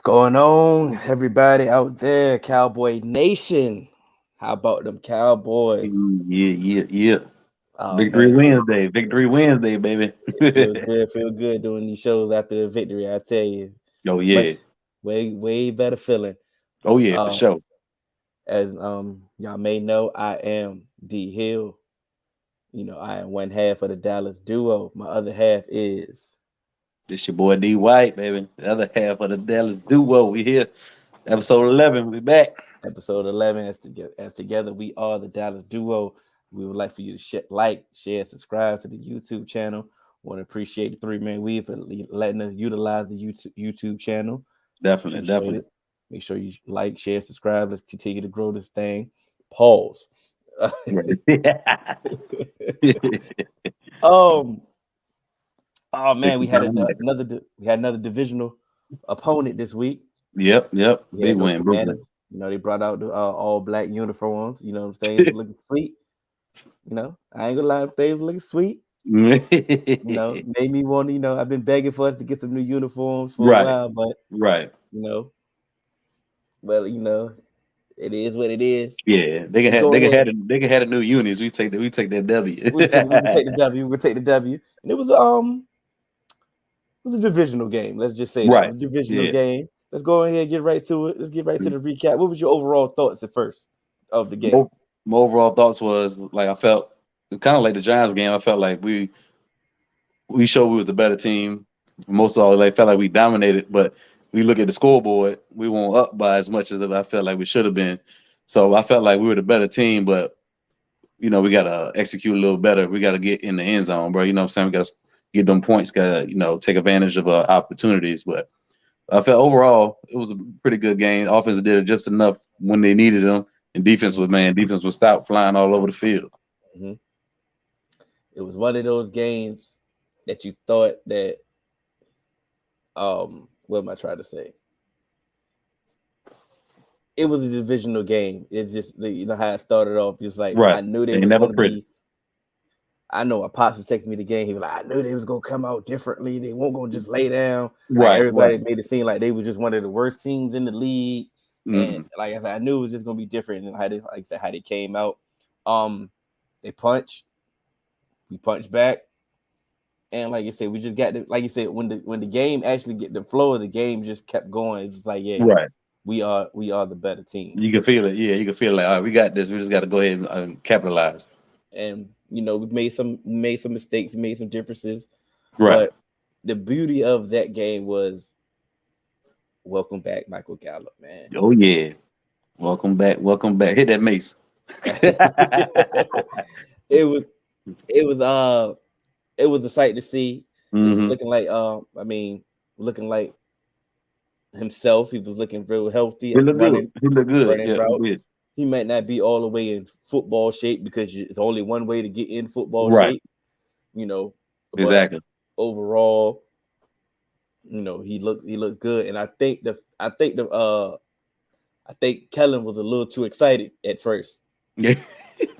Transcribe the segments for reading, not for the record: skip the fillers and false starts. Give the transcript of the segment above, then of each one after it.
going on, everybody out there, Cowboy Nation? How about them Cowboys? Yeah. Oh Victory man, Wednesday. Victory Wednesday, baby. it feels good. Feel good doing these shows after the victory. I tell you, Oh much yeah. way better feeling. Oh yeah, for Uh, sure. as y'all may know, I am D Hill. I am one half of the Dallas duo. My other half is This your boy D White, baby. The other half of the Dallas duo. We here. Episode 11. We back. episode 11. As together we are the Dallas duo. We would like for you to like, share, subscribe to the YouTube channel. Want to appreciate the three man weave for letting us utilize the YouTube channel. Definitely, Appreciate definitely. it. Make sure you like, share, subscribe. Let's continue to grow this thing. Pause. Right. um. Oh man, we had Yep, another divisional opponent this week. yep. We Big had those win, Brooklyn. Commanders. They brought out the all black uniforms. You know what I'm saying? It's looking sweet. I ain't gonna lie, they was looking sweet. Made me want to, I've been begging for us to get some new uniforms for a Right, while, but right. you know, well, it is what it is. Yeah. They can Let's have go they can have ahead. they can have the new unis. We take that W. We can take the W. We can take the W. And it was a divisional game. Let's just say that. It Right. was a divisional Yeah. game. Let's go ahead and get right to it. Let's get right to the recap. What was your overall thoughts at first of the game? My overall thoughts was like I felt kind of like the Giants game. I felt like we showed we was the better team. Most of all, like felt like we dominated, but we look at the scoreboard, we weren't up by as much as I felt like we should have been. So I felt like we were the better team, but we gotta execute a little better. We gotta get in the end zone, bro. You know what I'm saying? We gotta get them points, gotta, take advantage of opportunities. But I felt overall it was a pretty good game. Offense did it just enough when they needed them, and defense was stout, flying all over the field. Mm-hmm. It was one of those games that you thought that what am I trying to say? It was a divisional game. It's just how it started off. Just like Right. I knew they They was never going to pretty. be. I know a pops was texting me the game. He was like, I knew they was gonna come out differently. They won't go just lay down. Like Right, right. everybody made it seem like they were just one of the worst teams in the league. And Mm-mm. like I said, I knew it was just gonna be different and how they came out. They punched, we punched back. And like I said, we just got like you said, when the game actually get the flow of the game just kept going, it's just like, yeah, Right. we are the better team. You can feel it. Yeah, you can feel like, all right, we got this. We just got to go ahead and capitalize. And we made some mistakes, made some differences, Right. but the beauty of that game was welcome back, Michael Gallup, man. Oh yeah. Welcome back. Welcome back. Hit that mace. it was it was it was a sight to see. He was Hmm. looking like looking like himself. He was looking real healthy He and looked good. running He looked good. running Yeah, he routes. did. He might not be all the way in football shape because it's only one way to get in football Right. shape, you know. But Exactly. overall, he looked good, and I think Kellen was a little too excited at first. Yeah.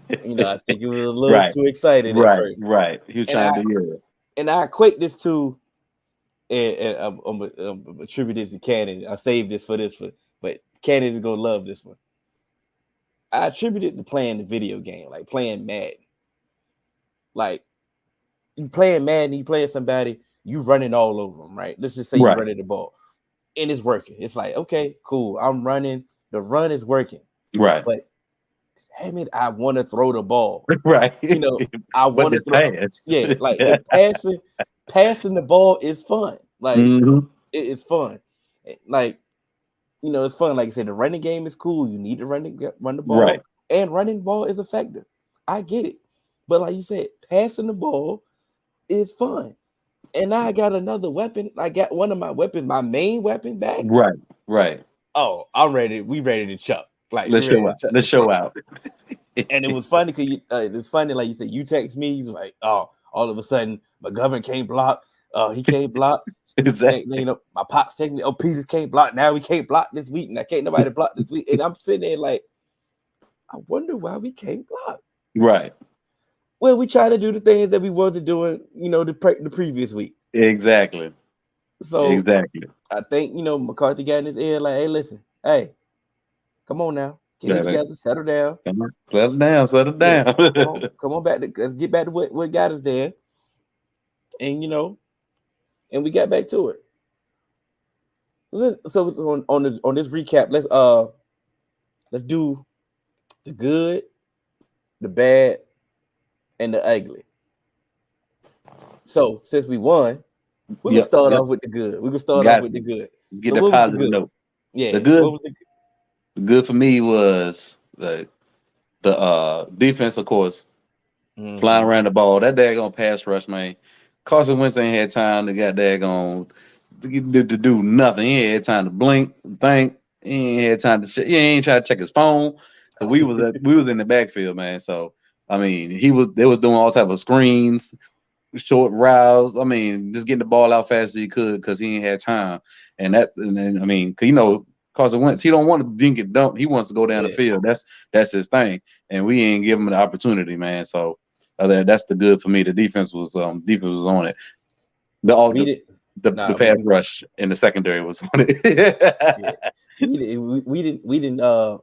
I think he was a little Right. too excited at Right. first, Right. He was and trying I to do it. and I equate this to, and I'm attribute this to Cannon. I saved this for but Cannon is gonna love this one. I attribute it to playing the video game, like playing Madden. Like you playing Madden, you playing somebody, you running all over them, right? Let's just say you Right. running the ball, and it's working. It's like, okay, cool. I'm running. The run is working, Right. but damn it, I want to throw the ball. Right. I But want to this throw. pass. Yeah, like the passing the ball is fun. Like Hmm. it's fun. Like it's fun. Like I said, the running game is cool. You need to run the Right. ball, and running ball is effective. I get it, but like you said, passing the ball is fun. And now I got another weapon. I got one of my weapons, my main weapon back. Right. Right. Oh, I'm ready. We ready to chuck. Like we Let's ready show to out. chuck Let's this thing. show out. And it was funny because it was funny, like you said, you text me, you was like, oh, all of a sudden McGovern can't block. He can't block. Exactly. My pops text me, oh, Peters can't block. Now we can't block this week, and I can't nobody block this week. And I'm sitting there like, I wonder why we can't block. Right. Well, we try to do the things that we wasn't doing, the previous week. Exactly. So Exactly. I think McCarthy got in his ear like, hey, listen, hey, come on now, get Yeah, it together, settle down. come on, settle down, settle Yeah, down. come on back. Let's get back to what got us there, and and we got back to it. So on this recap, let's do the good, the bad, and the ugly. So since we won, we're gonna Yep, start yep. off with the good. We're gonna start off Got with the to. good. Let's get So that what was the positive good? note. The Yeah, good, what was the good? the good for me was the defense, of course, flying Mm-hmm. around the ball. That daggone pass rush, man. Carson Wentz ain't had time to get daggone to do nothing. He ain't had time to blink, think. He ain't had time to. He ain't try to check his phone. Cause we was in the backfield, man. So I mean, they was doing all type of screens, short routes. I mean, just getting the ball out fast as he could because he ain't had time. And then I mean, cause Carson Wentz, he don't want to dink it dump. He wants to go down the Yeah, field. That's his thing. And we ain't give him the opportunity, man. So that's the good for me. The defense was on it. The all we did. the Nah, pass rush in the secondary was on it. yeah, we didn't.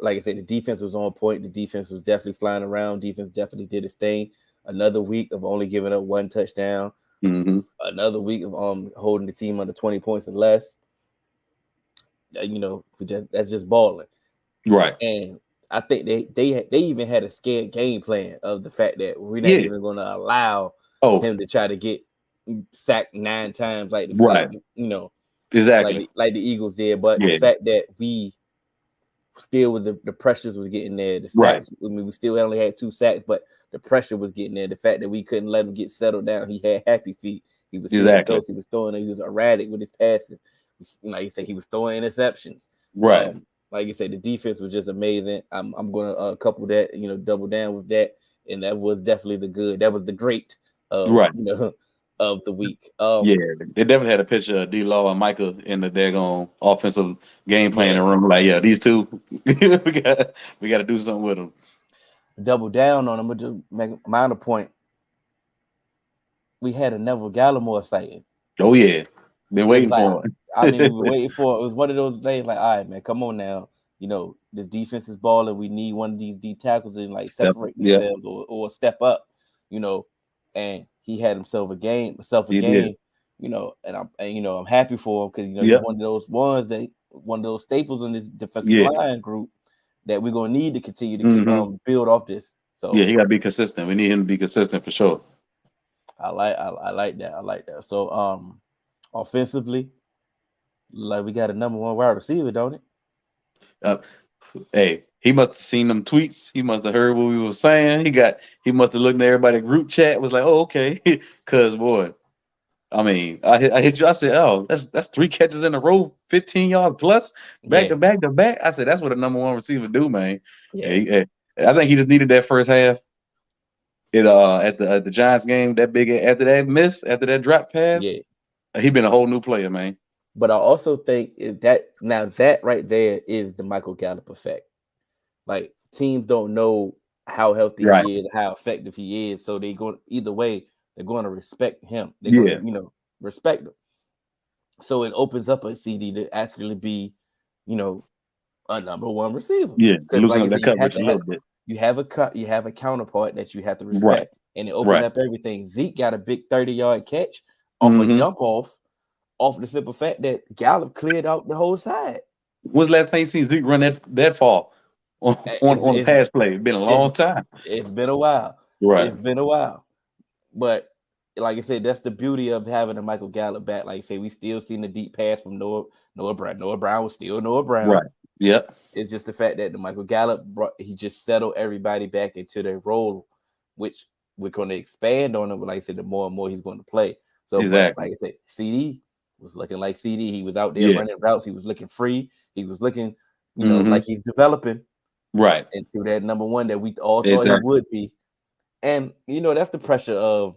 Like I said, the defense was on point. The defense was definitely flying around. Defense definitely did its thing. Another week of only giving up one touchdown. Mm-hmm. Another week of holding the team under 20 points or less. That's just balling. Right. And I think they even had a scared game plan of the fact that we're not Yeah. even going to allow Oh, him to try to get sacked 9 times like right. Exactly. like the Eagles did. But the Yeah. fact that we still with the pressures was getting there. The Right. sacks, I mean, we still only had 2 sacks, but the pressure was getting there. The fact that we couldn't let him get settled down. He had happy feet. He was seeing Exactly. ghosts. He was throwing. He was erratic with his passing. Like you said, he was throwing interceptions. Right. Like you said, the defense was just amazing. I'm going to couple that, double down with that, and that was definitely the good. That was the great of Right. of the week. Yeah, they definitely had a picture of D Law and Micah in the daggone offensive game planning room. Like, yeah, these two, we got to do something with them. Double down on them, but just make minor point. We had a Neville Gallimore sighting. Oh yeah, been waiting for it. I mean, we were waiting for it. It was one of those days like, all right, man, come on now. The defense is balling. We need one of these D tackles and like separate themselves or step up, and he had himself a game, Did. and I'm happy for him because he's one of those one of those staples in this defensive line group that we're gonna need to continue to build off this. So yeah, he gotta be consistent. We need him to be consistent for sure. I like that. I like that. So offensively, like we got a number 1 wide receiver, don't it? Hey, he must have seen them tweets. He must have heard what we were saying. He must have looked at everybody group chat. Was like, oh, okay, because boy, I mean, I hit you. I said, oh, that's 3 catches in a row, 15 yards plus, back to back to back. I said, that's what a number 1 receiver do, man. Yeah. I think he just needed that first half. At the Giants game, that big after that drop pass, he been a whole new player, man. But I also think that right there is the Michael Gallup effect. Like teams don't know how healthy he is, how effective he is, so they go either way. They're going to respect him. They're going to respect him. So it opens up a CD to actually be, a number 1 receiver. Yeah, losing like that coverage a little bit. You have a counterpart that you have to respect, and it opened up everything. Zeke got a big 30-yard catch off a jump off the simple fact that Gallup cleared out the whole side. When's the last time you seen Zeke run that far on a pass play? It's been a long time. It's been a while. Right. It's been a while. But like I said, that's the beauty of having a Michael Gallup back. Like I say, we still seen the deep pass from Noah Brown. Noah Brown was still Noah Brown. Right. Yep. It's just the fact that the Michael Gallup he just settled everybody back into their role, which we're going to expand on him. But like I said, the more and more he's going to play. So like I said, CD was looking like CD. He was out there running routes. He was looking free. He was looking, like he's developing. Right. Into that number 1 that we all thought he would be. And that's the pressure of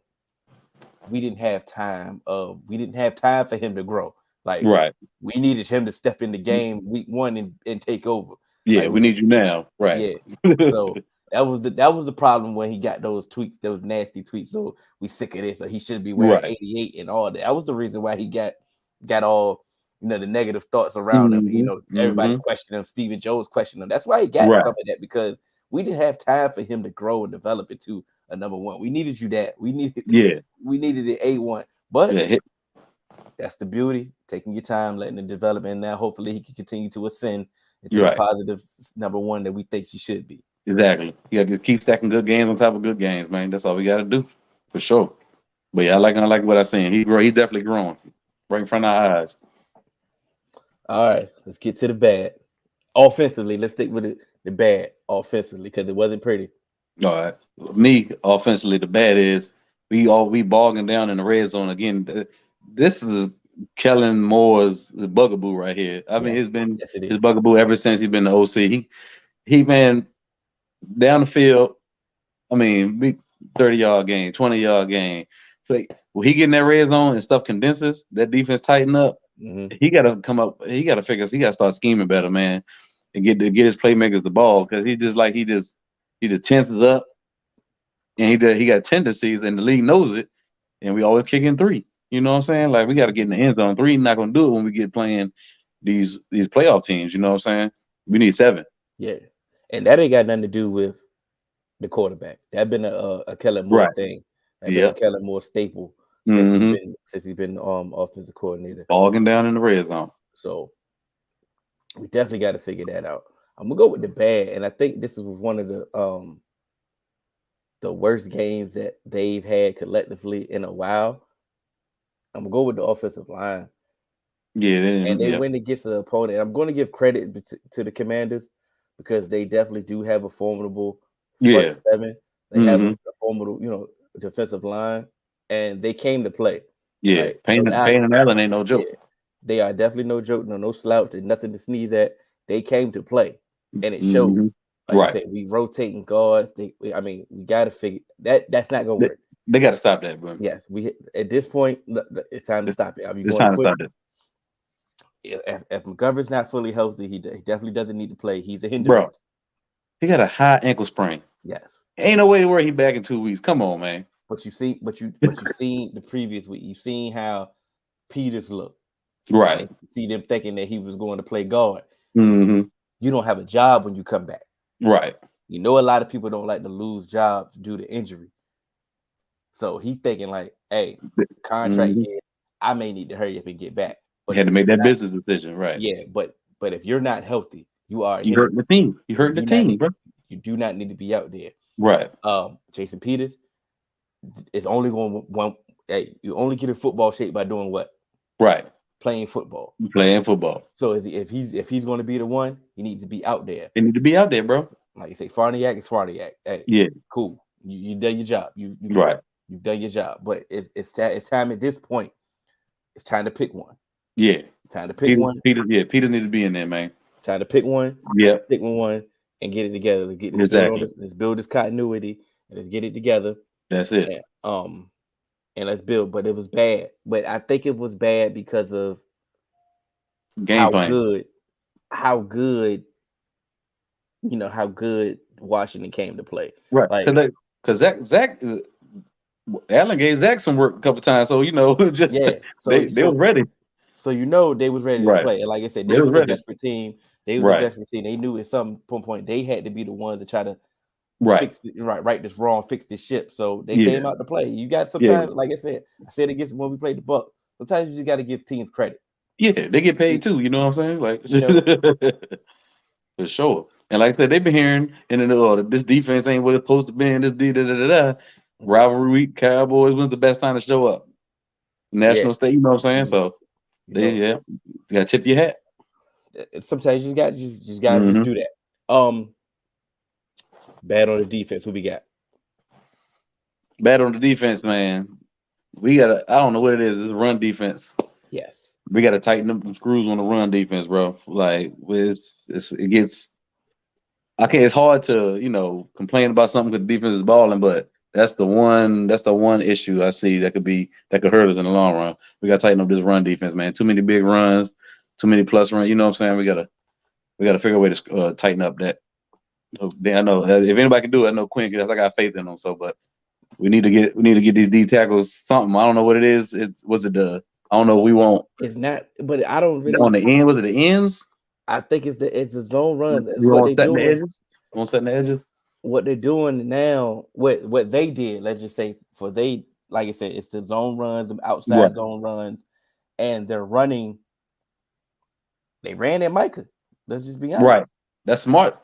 we didn't have time for him to grow. Like we needed him to step in the game week 1 and take over. Yeah, we need you now. Right. Yeah. So That was the problem when he got those tweets, those nasty tweets. So we sick of this, or he should be wearing 88 and all that. That was the reason why he got all the negative thoughts around him. Everybody questioned him. Stephen Jones questioned him. That's why he got some of that, because we didn't have time for him to grow and develop into a number one. We needed you that. We needed the A1. But that's the beauty, taking your time, letting it develop, and now hopefully he can continue to ascend into the positive number one that we think she should be. Exactly. You got to keep stacking good games on top of good games, man. That's all we got to do, for sure. But yeah, I like what I'm saying. He's definitely growing right in front of our eyes. All right, let's get to the bad. Offensively, let's stick with the bad offensively, because it wasn't pretty. All right. Me, offensively, the bad is we bogging down in the red zone again. This is Kellen Moore's bugaboo right here. I mean, it's been his bugaboo ever since he's been the OC. He man, down the field, I mean, big 30-yard game, 20-yard game. Like, when he get in that red zone and stuff condenses, that defense tighten up. He got to come up. He got to start scheming better, man, and get his playmakers the ball, because he just tenses up, and he got tendencies, and the league knows it, and we always kick in 3. You know what I'm saying? Like, we got to get in the end zone. 3 not gonna do it when we get playing these playoff teams. You know what I'm saying? We need 7. Yeah, and that ain't got nothing to do with the quarterback. That been a Kellen Moore thing. That been a Kellen Moore staple since he's been offensive coordinator. Bogging down in the red zone. So we definitely got to figure that out. I'm gonna go with the bad, and I think this is one of the worst games that they've had collectively in a while. I'm gonna go with the offensive line. Yeah, and they win against the opponent. I'm going to give credit to the Commanders, because they definitely do have a formidable front 7. They have a formidable, defensive line, and they came to play. Yeah, like, Payne and Allen ain't no joke. Yeah, they are definitely no joke, no slouch, and nothing to sneeze at. They came to play, and it showed. Like I said, we rotating guards. We got to figure that. That's not going to work. They got to stop that, bro. Yes, at this point, it's time to stop it. It's time to stop it. If McGovern's not fully healthy, he definitely doesn't need to play. He's a hindrance. Bro, he got a high ankle sprain. Yes. Ain't no way to worry he back in 2 weeks. Come on, man. But you seen the previous week. You seen how Peters looked. Right. And see them thinking that he was going to play guard. You don't have a job when you come back. Right. A lot of people don't like to lose jobs due to injury. So he thinking like, hey, contract here, I may need to hurry up and get back. But you had to make that business decision, right? Yeah, but if you're not healthy, you hurt the team. You hurt the team, bro. You do not need to be out there. Right. Jason Peters is only going one. Hey, you only get in football shape by doing what? Right. Playing football. So if he's going to be the one, he needs to be out there. He need to be out there, bro. Like you say, Farniak is Farniak. Hey, yeah, cool. You done your job. You right. You've done your job. But it's time at this point. It's time to pick one. Yeah. Time to pick one. Peters need to be in there, man. Time to pick one. Yeah. Pick one and get it together. Let's build this continuity and let's get it together. That's it. And let's build. But it was bad. But I think it was bad because of game plan. How good Washington came to play. Right. Because Zach Allen gave Zach some work a couple times, so just they were ready. So they was ready to play. And like I said, they was a desperate team. They was a desperate team. They knew at some point they had to be the ones to try to right this wrong, fix this ship. So they came out to play. You got sometimes, like I said against when we played the Bucs, sometimes you just got to give teams credit. Yeah, they get paid too. You know what I'm saying? Like for sure. And like I said, they've been hearing this defense ain't what it's supposed to be. And this rivalry week, Cowboys, when's the best time to show up? National state, you know what I'm saying? So you gotta tip your hat. Sometimes you gotta just do that. Bad on the defense. Who we got? Bad on the defense, man. We gotta. I don't know what it is. It's a run defense. Yes. We gotta tighten up some screws on the run defense, bro. Like it gets. It's hard to complain about something because the defense is balling, but that's the one issue I see that could hurt us in the long run. We gotta tighten up this run defense, man. Too many big runs, too many plus runs. You know what I'm saying? We gotta figure a way to tighten up that I know if anybody can do it, I know Quinn because I got faith in him. So, but we need to get these D tackles something. I don't know what it is. I don't know. We won't. It's not, but I don't really On the end, was it the ends? I think it's the zone runs. We What won't they set the doing, edges. We won't set the edges. what they're doing now, what they did. Let's just say like I said, it's the zone runs, the outside zone runs, and they're running. They ran at Micah. Let's just be honest. Right. That's smart.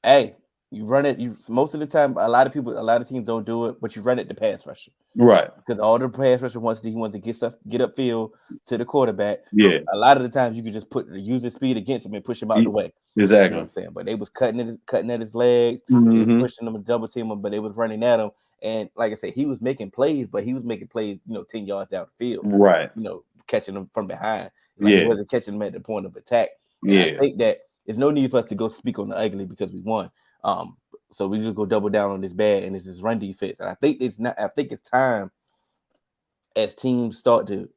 Hey, you run it. Most of the time, a lot of teams don't do it, but you run it to pass rusher. Right. Because all the pass rusher wants to get upfield to the quarterback. Yeah. A lot of the times you could just use the speed against him and push him out the way. Exactly. You know what I'm saying? But they was cutting at his legs, they was pushing him and double team him, but they was running at him. And like I said, he was making plays, but he was making plays, 10 yards down the field. Right. Catching them from behind. He wasn't catching them at the point of attack. And I think that there's no need for us to go speak on the ugly because we won. So we just go double down on this bad, and it's this run defense. And I think it's time as teams start to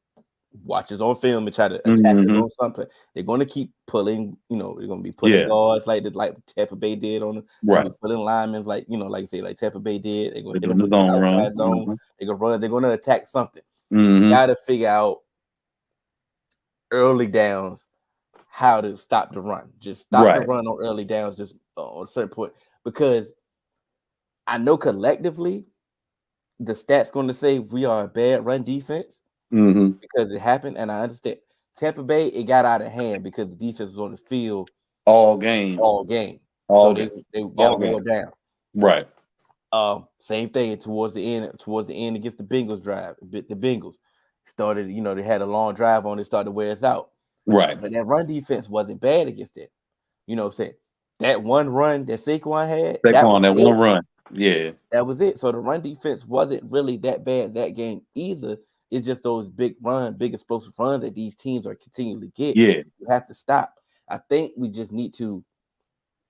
watch us on film and try to attack us on something. They're going to keep pulling. They're going to be pulling guards like Tampa Bay did on them. Right. Pulling linemen like I say, like Tampa Bay did. They're going to hit them outside zone. They're going to run. They're going to attack something. Mm-hmm. You got to figure out early downs how to stop the run. Just stop the run on early downs. Just on a certain point, because I know collectively the stats going to say we are a bad run defense because it happened, and I understand Tampa Bay, it got out of hand because the defense was on the field all game. They got wore down. Right. Same thing towards the end against the Bengals drive. The Bengals started, they had a long drive on it, started to wear us out. Right. But that run defense wasn't bad against it. You know what I'm saying? That one run that Saquon had. That one run. Yeah. That was it. So the run defense wasn't really that bad that game either. It's just those big explosive runs that these teams are continually get. Yeah. You have to stop. I think we just need to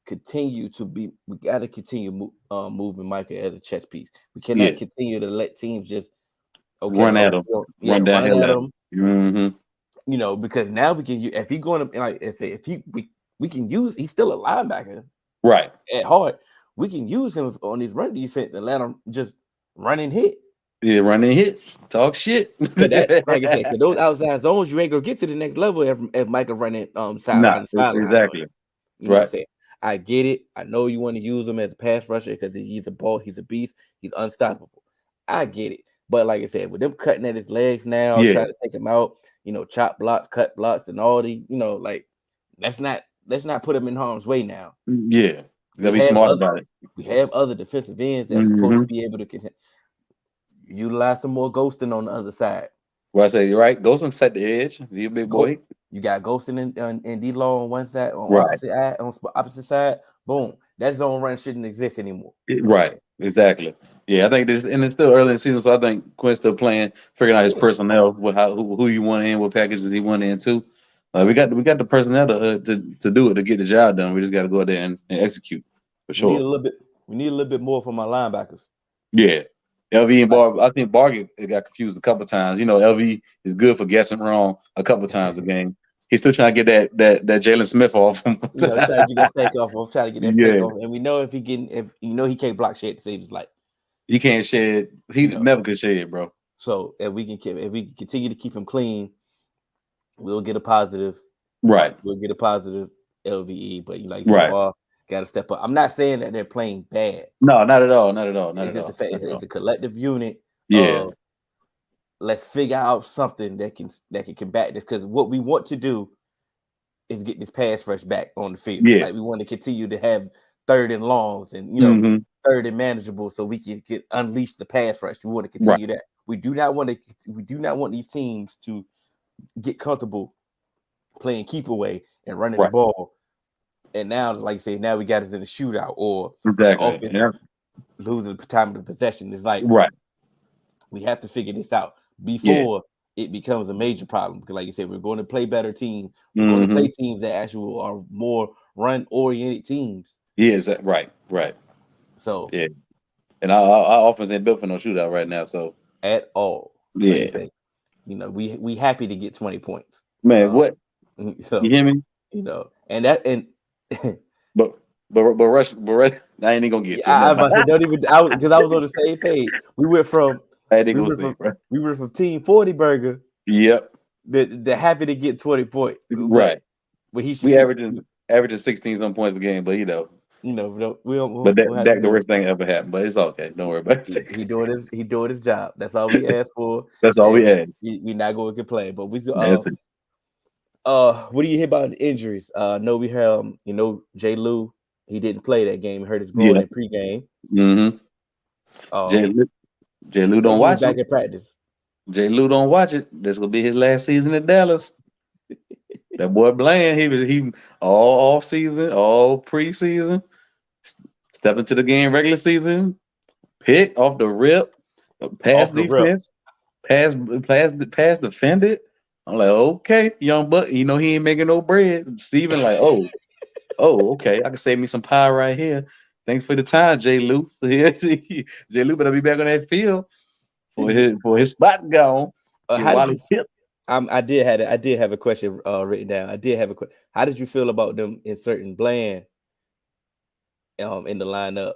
continue to be. We got to continue moving Micah as a chess piece. We cannot continue to let teams just run at him, run downhill at him. Mm-hmm. Because now we can. If he going to, like I say, we can use. He's still a linebacker, right? At heart, we can use him on his run defense and let him just run and hit. Yeah, run and hit. Talk shit. Like I said, because those outside zones, you ain't gonna get to the next level if Micah running sideline. Exactly. You know what I'm saying? I get it. I know you want to use him as a pass rusher because he's a ball. He's a beast. He's unstoppable. I get it. But like I said, with them cutting at his legs now, trying to take him out, chop blocks, cut blocks, and all these, let's not put him in harm's way now. Yeah, you gotta be smart about it. We have other defensive ends that's supposed to be able to utilize some more ghosting on the other side. Well, I say you're right. Ghosting set the edge. Be a big boy. You got ghosting and D-Law on one side, on opposite side. Boom, that zone run shouldn't exist anymore. Right. Exactly. Yeah, I think and it's still early in the season, so I think Quinn's still playing, figuring out his personnel, who you want in, what packages he want in too. We got the personnel to do it, to get the job done. We just got to go out there and execute for sure. We need a little bit more from our linebackers. Yeah, LV and Bar. I think Bar got confused a couple of times. LV is good for guessing wrong a couple of times a game. He's still trying to get that Jalen Smith off. Trying to get that stake off. I'm trying to get that stake off. And we know if he can't block shit to save his life. He can't shed. He never could shed, bro. So if we can continue to keep him clean, we'll get a positive. Right. We'll get a positive LVE. But got to step up. I'm not saying that they're playing bad. No, not at all. It's a collective unit. Yeah. Let's figure out something that can combat this, because what we want to do is get this pass rush back on the field. Yeah. Like we want to continue to have third and longs and third and manageable, so we can unleash the pass rush. We want to continue that. We do not want these teams to get comfortable playing keep away and running the ball. And now, like I say, now we got us in a shootout or offense losing the time of the possession. It's like we have to figure this out before it becomes a major problem. Because like you said, we're going to play better teams. We're going to play teams that actually are more run-oriented teams. Yeah, exactly. Right. So and our offense ain't built for no shootout right now. So at all, yeah. Like we happy to get 20 points, man. What? So you hear me? and that but I ain't even gonna get to it. I Never was about to mind. say, don't even. Because I was on the same page. We went from I ain't we gonna went say from it, bro. we went from Team 40 Burger. Yep. They're happy to get 20 points, Right. but he should We keep. averaging 16 some points a game, but We but don't have to that the do it. worst thing ever happened. But it's okay. Don't worry about it. He doing his job. That's all we ask for, That's all and we ask. we not going to complain. But we That's it. what do you hear about the injuries? No, we have Jay Lou. He didn't play that game. He hurt his groin Yeah. in pregame. Mm-hmm. Jay Lou But don't he was watch back it. in practice. Jay Lou don't watch it. This will be his last season in Dallas. That boy Bland, he all off season, all preseason, step into the game regular season, pick off the rip, pass Off the rip. defense, pass defended. I'm like, okay, young buck, he ain't making no bread. Steven like, oh, okay, I can save me some pie right here. Thanks for the time, Jay Lou. Jay Lou better be back on that field for his spot gone. How did you? Tip. I did have a question written down. I did have a question. How did you feel about them inserting Bland in the lineup,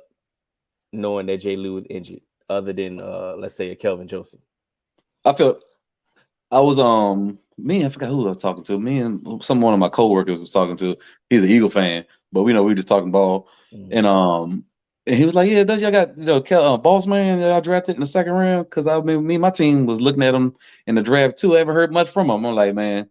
knowing that Jay Lou was injured, other than let's say a Kelvin Joseph? I was I forgot who I was talking to. Me and one of my coworkers was talking to. He's an Eagle fan, but we were just talking ball. Mm-hmm. And he was like, "Yeah, y'all got Boss Man y'all drafted in the second round?" Because me and my team was looking at him in the draft too. I haven't heard much from him. I'm like, man,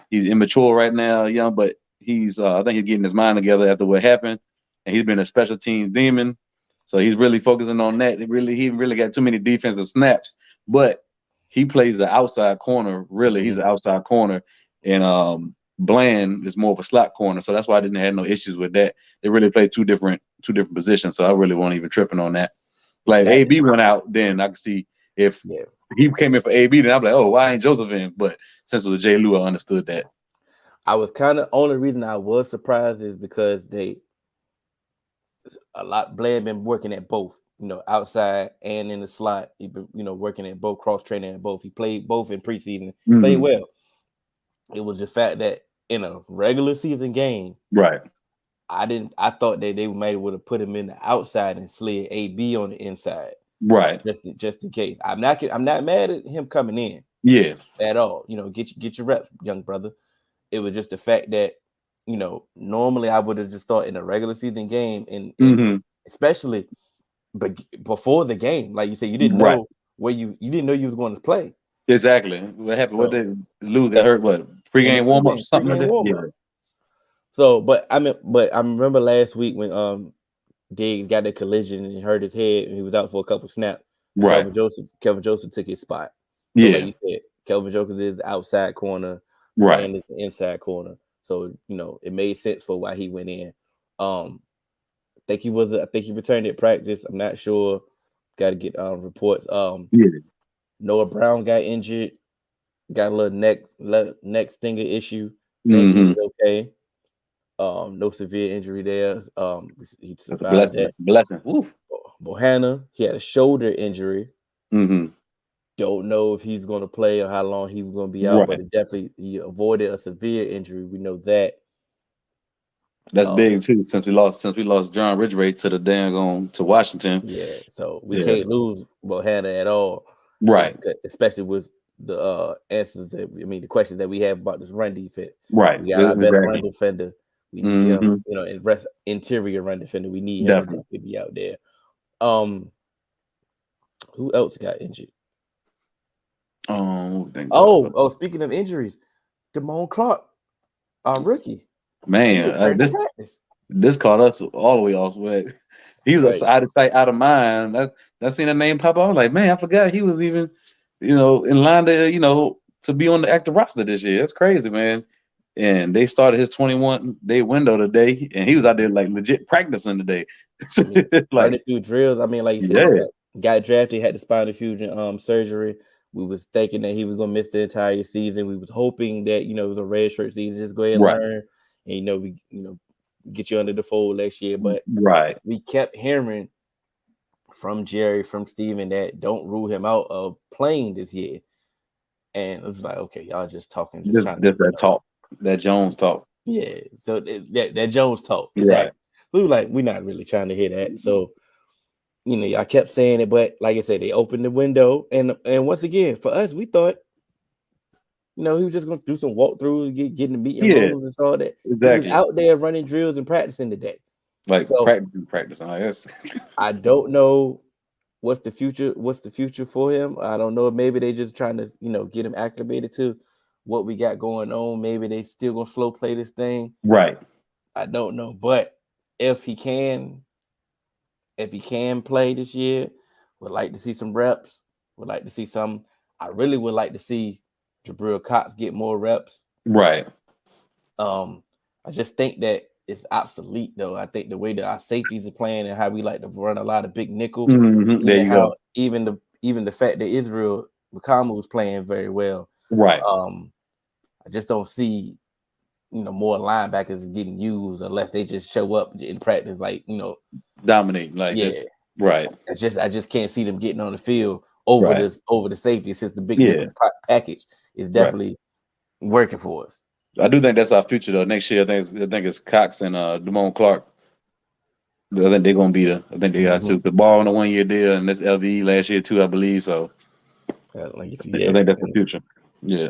he's immature right now, young, but he's I think he's getting his mind together after what happened, and he's been a special team demon, so he's really focusing on that. He really got too many defensive snaps, but he plays the outside corner. Really, he's an outside corner, and Bland is more of a slot corner, so that's why I didn't have no issues with that. They really play two different positions, so I really wasn't even tripping on that. Like AB went out, then I could see if he came in for AB, then I'm like, oh, why ain't Joseph in? But since it was Jay Lou, I understood that. I was only reason I was surprised is because Bland been working at both, outside and in the slot. He been, working at both, cross training at both. He played both in preseason, played well. It was the fact that in a regular season game, right? I thought that they might would have put him in the outside and slid AB on the inside, right? Just in case. I'm not mad at him coming in, at all. Get your reps, young brother. It was just the fact that normally I would have just thought in a regular season game, and especially before the game, like you said, you didn't know where you didn't know you was going to play. Exactly. What happened? What did Lou got hurt? What pregame warm up? Something like that. Yeah. So, but I remember last week when Diggs got the collision and hurt his head and he was out for a couple snaps. Right. Kelvin Joseph took his spot. So like you said, Kelvin Joseph is the outside corner, and is the inside corner. So it made sense for why he went in. I think he returned at practice. I'm not sure. Got to get reports. Noah Brown got injured, got a little neck stinger issue. Think he was okay. No severe injury there. He survived that. Blessing. Oof. Bohanna, he had a shoulder injury. Mm-hmm. Don't know if he's going to play or how long he was going to be out, but he avoided a severe injury. We know that. That's big too. Since we lost John Ridgway to Washington. Yeah, so we can't lose Bohanna at all. Right. Especially with the answers the questions that we have about this run defense. Right. We got our best run defender. We need him, interior run defender. We need him to be out there. Who else got injured? Speaking of injuries, Damone Clark, our rookie. Man, this caught us all the way off. He was out of sight, out of mind. I seen that name pop up. I was like, man, I forgot he was even, in line to, to be on the active roster this year. That's crazy, man. And they started his 21-day window today, and he was out there like legit practicing today. Running through drills. Like you said, got drafted, had the spinal fusion surgery. We was thinking that he was gonna miss the entire season. We was hoping that it was a red shirt season. Just go ahead and learn, and we get you under the fold next year. But we kept hearing from Jerry, from Steven, that don't rule him out of playing this year. And it was like, okay, y'all just talking, that talk, that Jones talk. Yeah, so that Jones talk, exactly. We were like, we're not really trying to hear that. So, I kept saying it, but like I said, they opened the window, and once again, for us, we thought, he was just gonna do some walkthroughs, getting the meat and rolls and all that. He was exactly. out there running drills and practicing today. Like So practice. I guess. I don't know what's the future for him. I don't know if maybe they just trying to, get him acclimated to what we got going on. Maybe they still gonna slow play this thing. Right. I don't know, but if he can play this year, would like to see some reps. Would like to see some. I really would like to see Jabril Cox get more reps. Right. I just think that it's obsolete, though. I think the way that our safeties are playing and how we like to run a lot of big nickel. Mm-hmm. There you go. Even the fact that Israel Muhammad was playing very well. Right. I just don't see, more linebackers getting used unless they just show up in practice, like, dominate, like this. Right. I just can't see them getting on the field over the safety, since the big nickel package is definitely working for us. I do think that's our future though. Next year, I think it's Cox and Damone Clark. I think they're gonna be there. I think they got two. The Ball on a 1 year deal, and this LVE last year too, I believe. So I think that's the future. Yeah.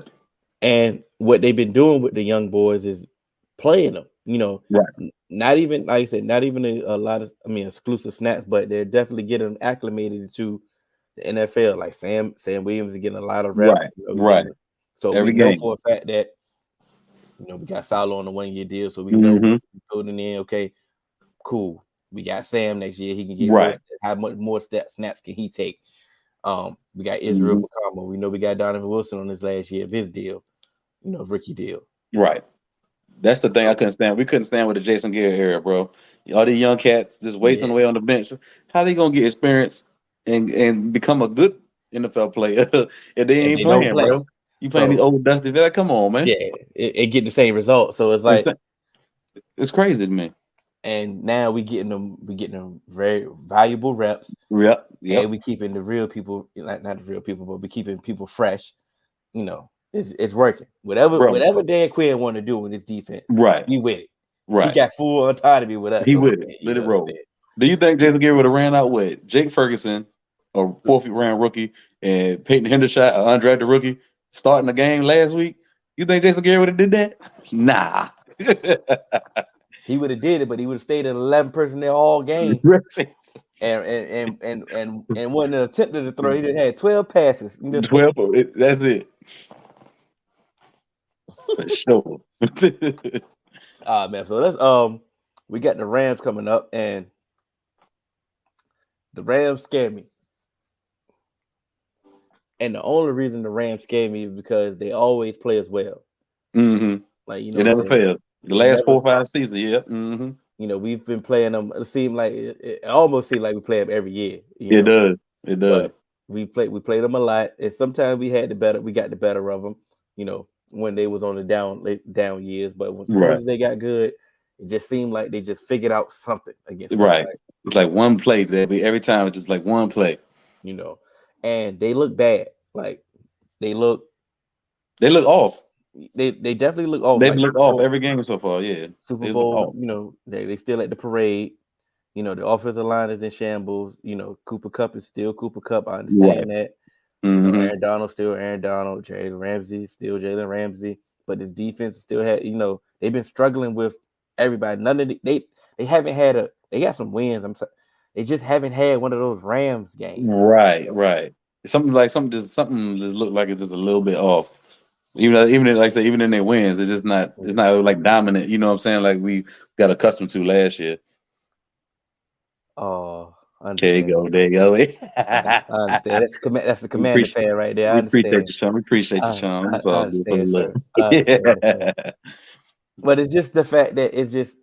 And what they've been doing with the young boys is playing them. Not even, like I said, not even a lot of, exclusive snaps, but they're definitely getting acclimated to the NFL. Like Sam Williams is getting a lot of reps. Right. So we know for a fact that, we got Fowler on a 1 year deal, so we know we're coding in. Okay, cool. We got Sam next year. He can get how much more snaps can he take? We got Israel Muhammad. We know we got Donovan Wilson on his last year of his deal, rookie deal. Right. That's the thing I couldn't stand. We couldn't stand with the Jason Garrett era, bro. All these young cats just wasting away on the bench. How they gonna get experience and become a good NFL player if they ain't playing, bro? You playing these old dusty vets? Come on, man. Yeah, it get the same result. So it's like it's crazy to me. And now we getting them very valuable reps. Yep. And we keeping the real people, not the real people, but we keeping people fresh. It's working. Whatever Dan Quinn want to do in this defense, he with it. He got full autonomy with us. He with it. Let it roll. Do you think Jason Garrett would have ran out with Jake Ferguson, a fourth round rookie, and Peyton Hendershot, an undrafted rookie, starting the game last week? You think Jason Garrett would have did that? Nah. He would have did it, but he would have stayed at 11 personnel all game. and wasn't attempted to throw. He done had 12 passes. 12. That's it. For sure. Man. So let's we got the Rams coming up, and the Rams scare me. And the only reason the Rams scare me is because they always play as well. Mm-hmm. Like they never fail. The last 4 or 5 seasons, yeah. Mm-hmm. We've been playing them. It almost seems like we play them every year. It does. But we played them a lot, and sometimes we got the better of them. When they was on the down years, but as soon as they got good, it just seemed like they just figured out something against. It's like one play every time. It's just like one play. And they look bad. Like they look off. They definitely look off. They've looked off every game so far. Yeah, Super Bowl. They still at the parade. The offensive line is in shambles. Cooper Kupp is still Cooper Kupp. I understand that. Aaron Donald still Aaron Donald. Jalen Ramsey still Jalen Ramsey. But this defense still had. They've been struggling with everybody. None of they haven't had They got some wins. They just haven't had one of those Rams games. Right. Something just looked like it's just a little bit off. Even like I said, even in their wins, it's just not. It's not like dominant. You know what I'm saying? Like we got accustomed to last year. Oh, there you go. I understand. That's the Commander fan right there. I understand. We appreciate you, Sean. That's all. But it's just the fact that it's just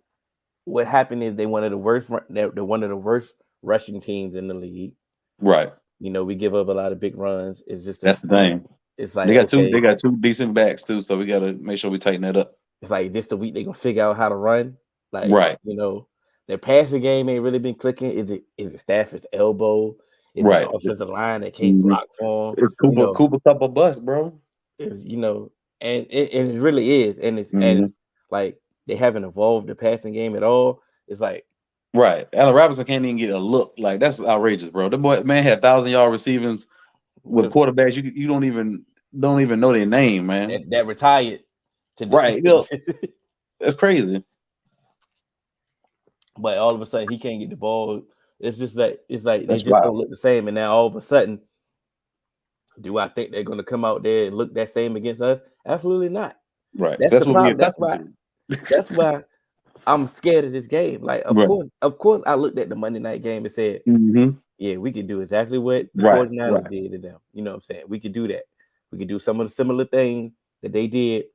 what happened is they're one of the worst rushing teams in the league. Right. We give up a lot of big runs. It's just that's the thing. It's like they got two decent backs too, so we got to make sure we tighten that up. It's like this the week they gonna figure out how to run. Like their passing game ain't really been clicking. Is it Stafford's elbow? Is it the offensive line that can't block for him? It's Cooper Kupp a bust, bro. And it really is, and it's and like they haven't evolved the passing game at all. It's like Right. Allen Robinson can't even get a look. Like, that's outrageous, bro. The boy man had 1,000-yard receivings with quarterbacks you don't even know their name, man. that retired Right. That's crazy. But all of a sudden he can't get the ball. It's like they That's just wild. don't look the same. And now all of a sudden, do I think they're going to come out there and look that same against us? Absolutely not. Right. That's That's the what we problem. That's why I'm scared of this game. Like, of course, I looked at the Monday night game and said, yeah, we could do exactly what the 49ers did to them. You know what I'm saying? We could do that. We could do some of the similar things that they did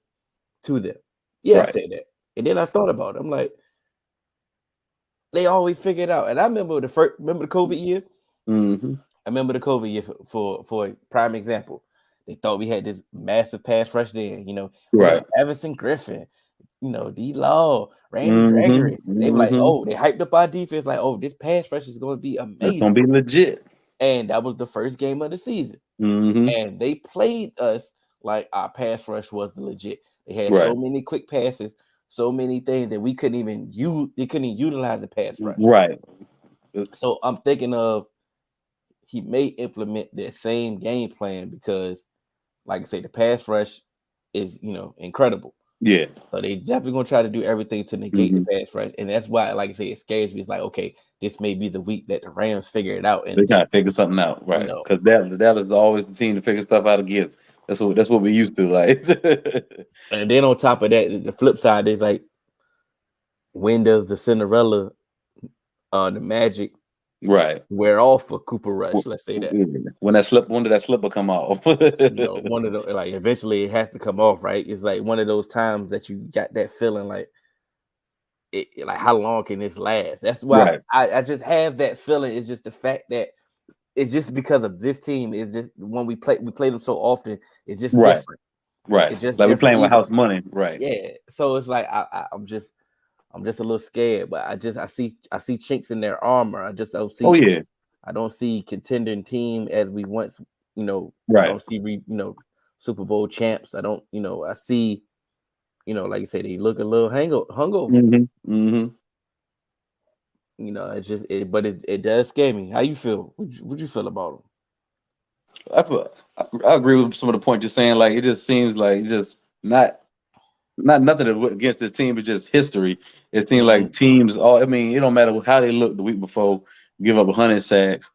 to them. Yeah, I said that. And then I thought about it. I'm like, they always figure it out. And I remember the COVID year. I remember the COVID year for a prime example. They thought we had this massive pass rush then, Everson Griffin, D Law, Randy Gregory. They were like, oh, they hyped up our defense, like, oh, this pass rush is going to be amazing. It's going to be legit. And that was the first game of the season. And they played us like our pass rush was legit. They had so many quick passes, so many things that we couldn't even utilize the pass rush. Right. So I'm thinking of he may implement that same game plan because, like I say, the pass rush is, incredible. Yeah. So they definitely gonna try to do everything to negate the pass rush, and that's why, like I say, it scares me. It's like, okay, this may be the week that the Rams figure it out, and they gotta figure something out, right? Because Dallas is always the team to figure stuff out against. That's what we used to like. And then on top of that, the flip side is like, when does the Cinderella, the Magic, wear off for Cooper Rush? Let's say that when did that slipper come off? One of the eventually it has to come off, right? It's like one of those times that you got that feeling like, like how long can this last? That's why I just have that feeling. It's just the fact that it's just because of this team. Is just when we play them so often. It's just different, right? It's just like we're playing with house money, right? Yeah. So it's like I'm just a little scared, but I see chinks in their armor. I just don't see. Oh yeah. I don't see contending team as we once, I don't see Super Bowl champs. I don't, I see, like you say, they look a little hungover. It's just, but it does scare me. How you feel? What you feel about them? I agree with some of the points you're saying. Like, it just seems like just not nothing against this team, but just history. It seems like teams, it don't matter how they look the week before, give up 100 sacks,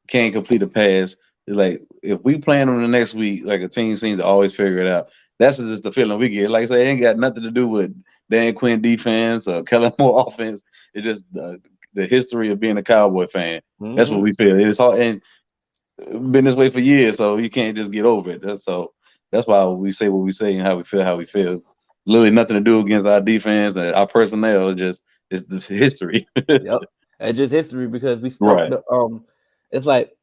can't complete a pass. It's like, if we playing them the next week, like, a team seems to always figure it out. That's just the feeling we get. Like I say, it ain't got nothing to do with Dan Quinn defense or Kellen Moore offense. It's just the history of being a Cowboy fan. That's what we feel. It's hard, and been this way for years, so you can't just get over it. That's why we say what we say and how we feel. Literally nothing to do against our defense and our personnel. It's just history. Yep, it's just history because we spoke. It's like,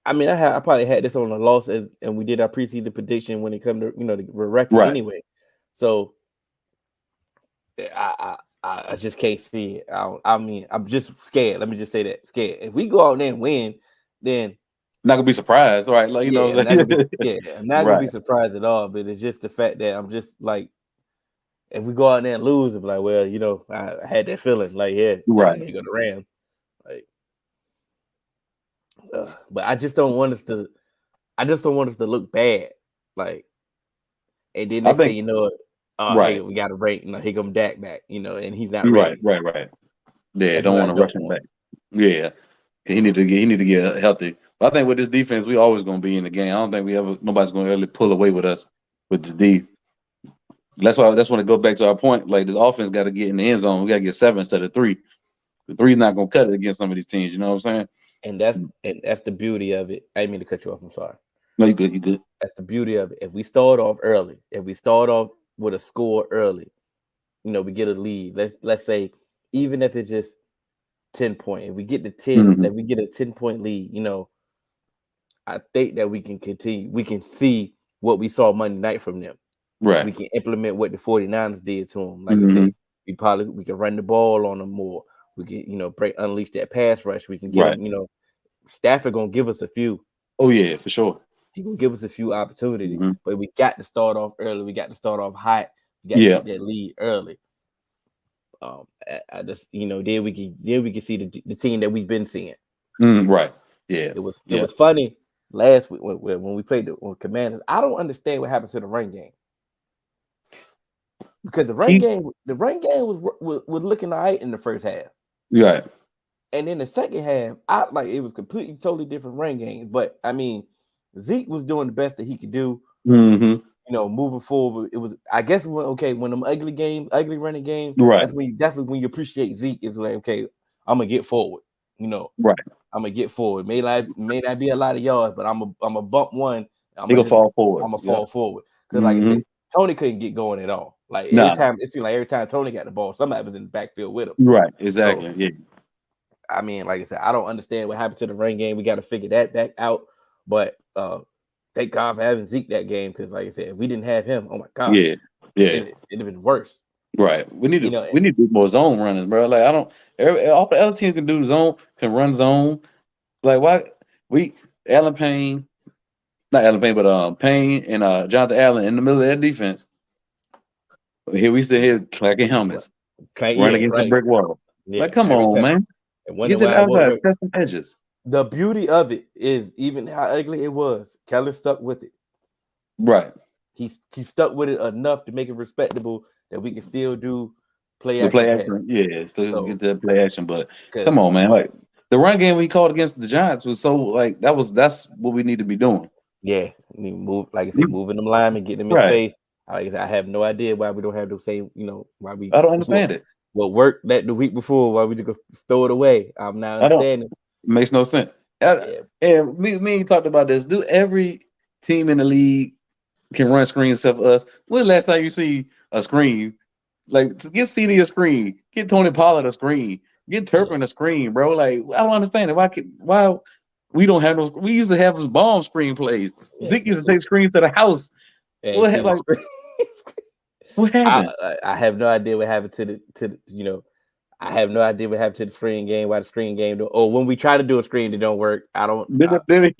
I probably had this on a loss, and we did our preseason prediction when it comes to the record anyway. So I just can't see it. I'm just scared. Let me just say that, scared. If we go out there and win, then not gonna be surprised, right? Like, I'm not gonna be surprised at all. But it's just the fact that I'm just like, if we go out there and lose, I'm like, well, I had that feeling, like, yeah, right, you go to Rams, like, but I just don't want us to. I just don't want us to look bad, like, and then next thing you know, hey, we got to break. Here come Dak back, and he's not ready. Right. Yeah, don't want to rush him back. Yeah, he need to get healthy. But I think with this defense, we always gonna be in the game. I don't think nobody's gonna really pull away with us with the D. That's when it goes back to our point. Like, this offense got to get in the end zone. We got to get 7 instead of 3. The 3's not gonna cut it against some of these teams. You know what I'm saying? And that's the beauty of it. I didn't mean to cut you off. I'm sorry. No, you good. You good. That's the beauty of it. If we start off early, if we start off with a score early, we get a lead. Let's say, even if it's just 10 points, if we get to 10, that we get a 10-point lead, I think that we can continue. We can see what we saw Monday night from them. Right. We can implement what the 49ers did to them. Like I said, we can run the ball on them more. We can, unleash that pass rush. We can get them, Stafford gonna give us a few. Oh yeah, for sure. He gonna give us a few opportunities, but we got to start off early. We got to start off hot. We got to get that lead early. I just then we can see the team that we've been seeing. Right. Yeah. It was funny last week when we played the Commanders. I don't understand what happened to the run game because the run game was looking all right in the first half. Right. And in the second half, it was completely totally different run games. But I mean, Zeke was doing the best that he could do. Mm-hmm. Moving forward, it was when them ugly running games, right. That's when you appreciate Zeke. Is like, okay, I'm gonna get forward. Right. I'm gonna get forward. May not be a lot of yards, but I'm a bump one. I'm gonna fall forward. I'm gonna fall forward because, like I said, Tony couldn't get going at all. Like every time Tony got the ball, somebody was in the backfield with him. Right. Exactly. So, yeah. I mean, like I said, I don't understand what happened to the run game. We got to figure that back out. But thank God for having Zeke that game because, like I said, if we didn't have him, oh my God, it'd have been worse. Right. We need to do more zone running, bro. Like all the other teams can do zone, can run zone. Like why Payne and Jonathan Allen in the middle of that defense. Here we still here clacking helmets, running against the brick wall. Yeah, like, come on, man. Get to the outside, test some edges. The beauty of it is, even how ugly it was, Kellen stuck with it. Right. He stuck with it enough to make it respectable that we can still do play action. Yeah, still get the play action. But come on, man. Like the run game we called against the Giants was so like that's what we need to be doing. Yeah, move, like I said, moving them linemen, getting them in space. Like I said, I have no idea why we don't have the same, why we. I don't understand it. What worked that the week before, why we just throw it away? I'm not understanding. It makes no sense. And me talked about this. Do every team in the league can run screens except for us? When the last time you see a screen? Like, get CD a screen, get Tony Pollard a screen, get Turpin a screen, bro. Like, I don't understand it. Why we don't have those? We used to have bomb screen plays. Zeke used to take screens to the house. What happened? I have no idea what happened to the I have no idea what happened to the screen game. Why the screen game? Or when we try to do a screen, it don't work. I don't. Then we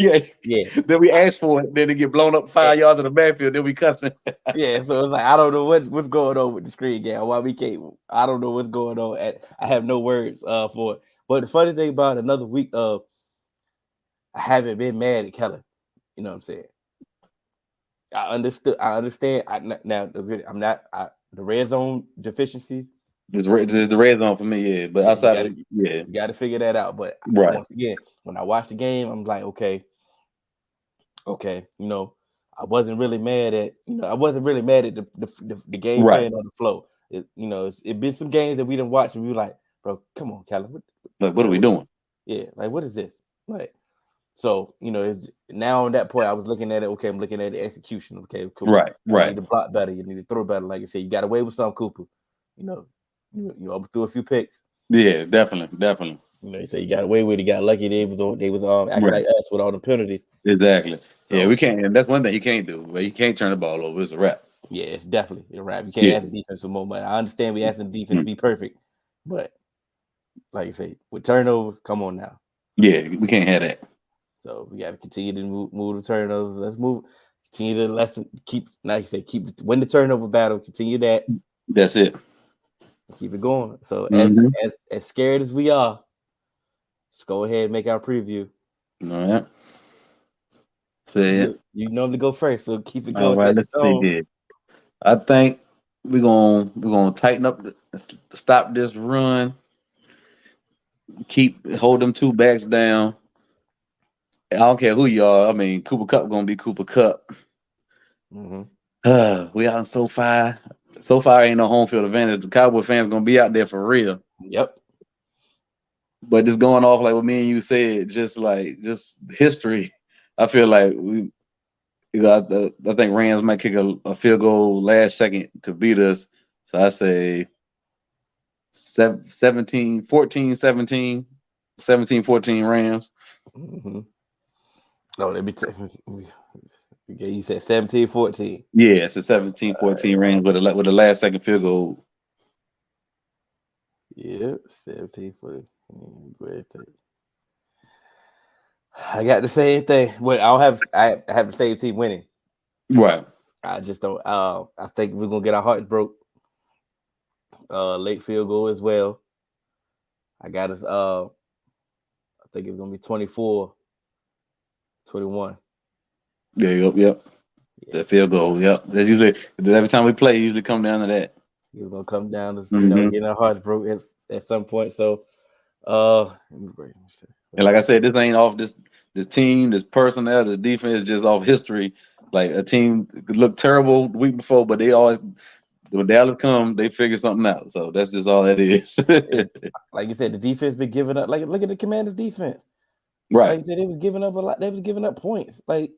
ask for it. Then they get blown up 5 yards in the backfield. Then we cussing. Yeah, so it's like I don't know what's going on with the screen game. Why we can't? I don't know what's going on. I have no words for it. But the funny thing about another week of I haven't been mad at Kellen. You know what I'm saying? I understand. I'm not the red zone deficiencies. It's the red zone for me, yeah. But outside you got to figure that out. But once again, when I watch the game, I'm like, okay. I wasn't really mad at the game plan on the flow. It been some games that we didn't watch and we were like, bro, come on, Kellen. What are we doing? Yeah, like what is this? Like, so it's now on that point. I was looking at it. Okay, I'm looking at the execution. Okay, cool. Right. You need to block better. You need to throw better. Like I said, you got away with some, Cooper. You overthrew a few picks. Yeah, definitely. You say you got away with it. Got lucky. They was acting like us with all the penalties. Exactly. So, yeah, we can't. And that's one thing you can't do. But you can't turn the ball over. It's a wrap. Yeah, it's definitely a wrap. You can't ask the defense for more money. I understand we ask the defense to be perfect, but like you say, with turnovers, come on now. Yeah, we can't have that. So we got to continue to move the turnovers. Let's move. Continue to keep win the turnover battle. Continue that. That's it. Keep it going. So as scared as we are, let's go ahead and make our preview. All right. So you normally go first, so keep it going. All right, let's see. I think we're gonna tighten up, stop this run, hold them two backs down. I don't care who you are. I mean, Cooper Kupp gonna be Cooper Kupp. We out in SoFi. SoFi ain't no home field advantage. The Cowboy fans gonna be out there for real. Yep. But just going off like what me and you said, just history. I feel like I think Rams might kick a field goal last second to beat us. So I say 17-14 Rams. No, let me you said 17-14. Yeah, it's a 17-14 Rams with a last second field goal. Yeah, 17-14. I got the same thing. Well, I have the same team winning. Right. I just don't. I think we're gonna get our hearts broke. Late field goal as well. I got us. I think it's gonna be 24-21. Yeah, yep. Yeah. That field goal, yep. That's usually every time we play, it usually come down to that. It's gonna come down to Mhm. getting our hearts broke at some point. So, let me break. And like I said, this ain't off this team, this personnel, this defense is just off history. Like a team could look terrible the week before, but they always when Dallas come, they figure something out. So that's just all that is. Like you said, the defense been giving up. Like look at the Commanders' defense. Right. Like you said, they was giving up a lot. They was giving up points. Like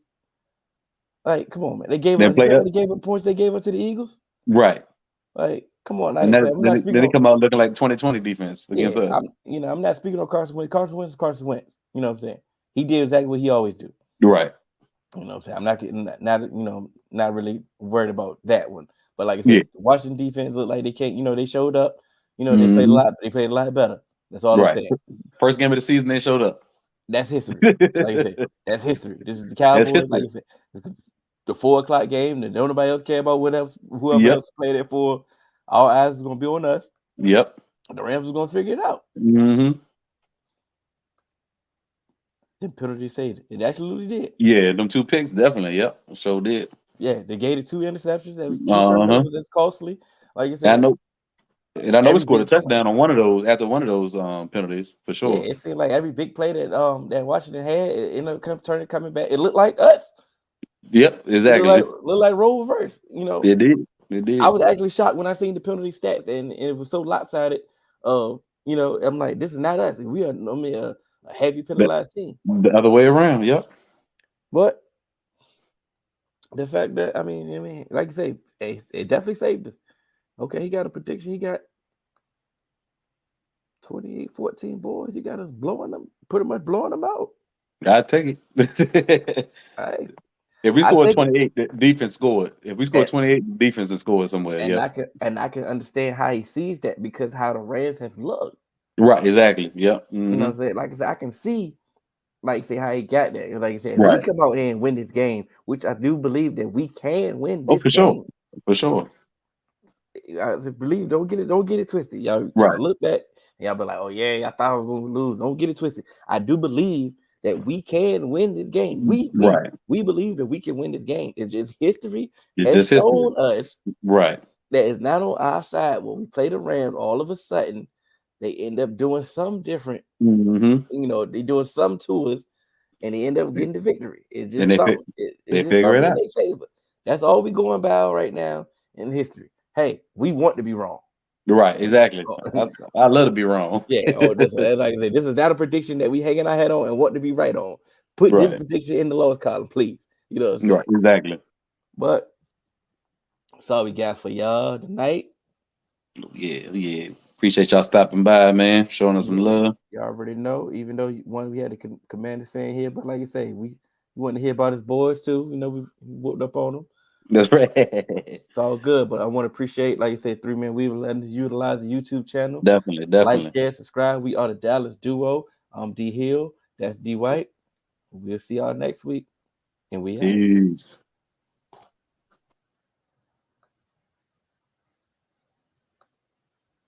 come on, man. They gave They us. play They us. gave up points. They gave us to the Eagles. Right. Like, come on. And Like I that, said, I'm not then speaking they on. come out looking like 2020 defense against us. I'm not speaking on Carson Wentz. Carson Wentz is Carson Wentz. You know what I'm saying? He did exactly what he always do. Right. You know what I'm saying? I'm not getting not really worried about that one. But like I said, Yeah. the Washington defense looked like they can't. They showed up. They Mhm. played a lot. They played a lot better. That's all I'm saying. First game of the season, they showed up. That's history. Like I said, that's history. This is the Cowboys. Like I said, the 4:00 game that nobody else care about. Whoever else played it for, our eyes is gonna be on us. Yep. The Rams is gonna figure it out. Mm-hmm. The penalty saved it. It absolutely did. Yeah, them 2 picks, definitely. Yep, sure did. Yeah, they gave it 2 interceptions. That was 2 turnovers. That's costly. Like I said, I know we scored a touchdown on one of those after one of those penalties for sure. Yeah, it seemed like every big play that Washington had, it ended up coming back. It looked like us. Yep, exactly. It looked like role reverse. It did. It did. I was actually shocked when I seen the penalty stats, and it was so lopsided. I'm like, this is not us. We are a heavy penalized team. The other way around. Yep. But the fact that I mean, like I say, it definitely saved us. Okay, he got a prediction. He got 28-14 boys. He got us pretty much blowing them out. I take it. If we scored 28, the defense scored. If we scored 28, the defense is scored somewhere. And I can understand how he sees that because how the Rams have looked. Right, exactly. Yep. Mm-hmm. You know what I'm saying? Like I said, I can see, how he got that. Like I said, if we come out here and win this game, which I do believe that we can win this game. For sure. I believe, don't get it twisted. Y'all look back and y'all be like, oh yeah, I thought I was gonna lose. Don't get it twisted. I do believe that we can win this game. We believe that we can win this game. It's just history has shown us that it's not on our side. When we play the Rams, all of a sudden they end up doing something different. Mm-hmm. They doing something to us, and they end up getting the victory. It's just something. They figure it out. In their favor. That's all we going by right now in history. Hey, we want to be wrong. Right, exactly. I love to be wrong. Yeah, like I said, this is not a prediction that we hanging our head on and want to be right on. Put this prediction in the lowest column, please. You know what I'm saying? Right, exactly. But that's all we got for y'all tonight. Yeah. Appreciate y'all stopping by, man. Showing us some love. You already know, even though we had a Commanders fan here, but like I say, we want to hear about his boys too. We whooped up on them. That's right. It's all good, but I want to appreciate, like you said, 3 Men Weaver letting us utilize the YouTube channel. Definitely. Like, share, subscribe. We are the Dallas Duo. I'm D Hill. That's D White. We'll see y'all next week. And we out. Peace.